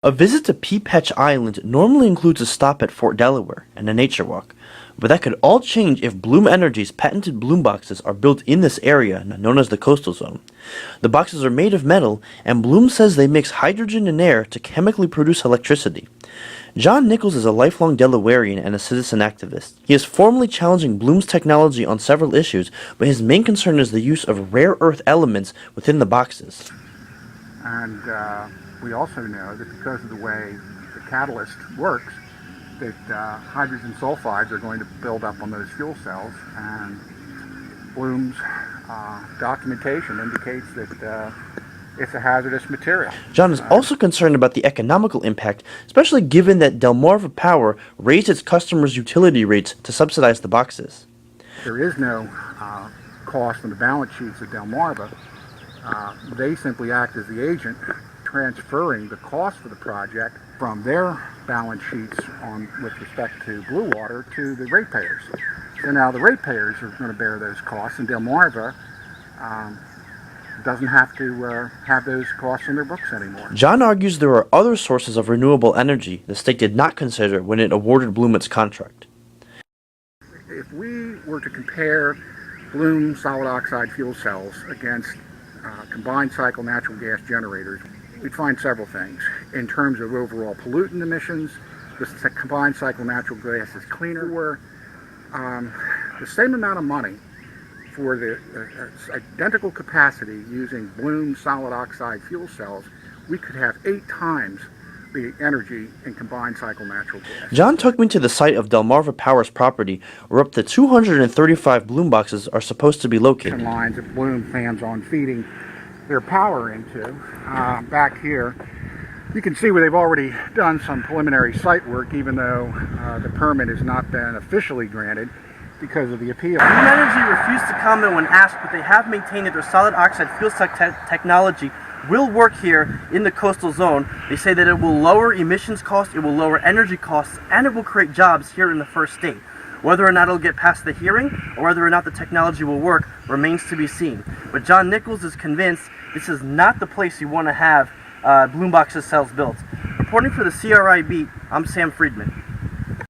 A visit to Pea Patch Island normally includes a stop at Fort Delaware and a nature walk, but that could all change if Bloom Energy's patented Bloom boxes are built in this area known as the coastal zone. The boxes are made of metal, and Bloom says they mix hydrogen and air to chemically produce electricity. John Nichols is a lifelong Delawarean and a citizen activist. He is formally challenging Bloom's technology on several issues, but his main concern is the use of rare earth elements within the boxes. And we also know that because of the way the catalyst works, that hydrogen sulfides are going to build up on those fuel cells, and Bloom's documentation indicates that it's a hazardous material. John is also concerned about the economical impact, especially given that Delaware Power raised its customers' utility rates to subsidize the boxes. There is no cost on the balance sheets of Delaware. They simply act as the agent, transferring the cost for the project from their balance sheets with respect to Blue Water to the ratepayers. So now the ratepayers are going to bear those costs, and Delaware doesn't have to have those costs in their books anymore. John argues there are other sources of renewable energy the state did not consider when it awarded Bloom its contract. If we were to compare Bloom solid oxide fuel cells against combined cycle natural gas generators, we'd find several things. In terms of overall pollutant emissions, the combined cycle natural gas is cleaner. Where the same amount of money for the identical capacity using Bloom solid oxide fuel cells, we could have 8 times the energy in combined cycle natural gas. John took me to the site of Delaware Power's property, where up to 235 Bloom boxes are supposed to be located. Lines that Bloom plans on feeding their power into. Back here, you can see where they've already done some preliminary site work, even though the permit has not been officially granted because of the appeal. Bloom Energy refused to comment when asked, but they have maintained that their solid oxide fuel cell technology will work here in the coastal zone. They say that it will lower emissions costs, it will lower energy costs, and it will create jobs here in the first state. Whether or not it'll get past the hearing, or whether or not the technology will work, remains to be seen. But John Nichols is convinced this is not the place you want to have Bloom boxes cells built. Reporting for the CRI Beat, I'm Sam Friedman.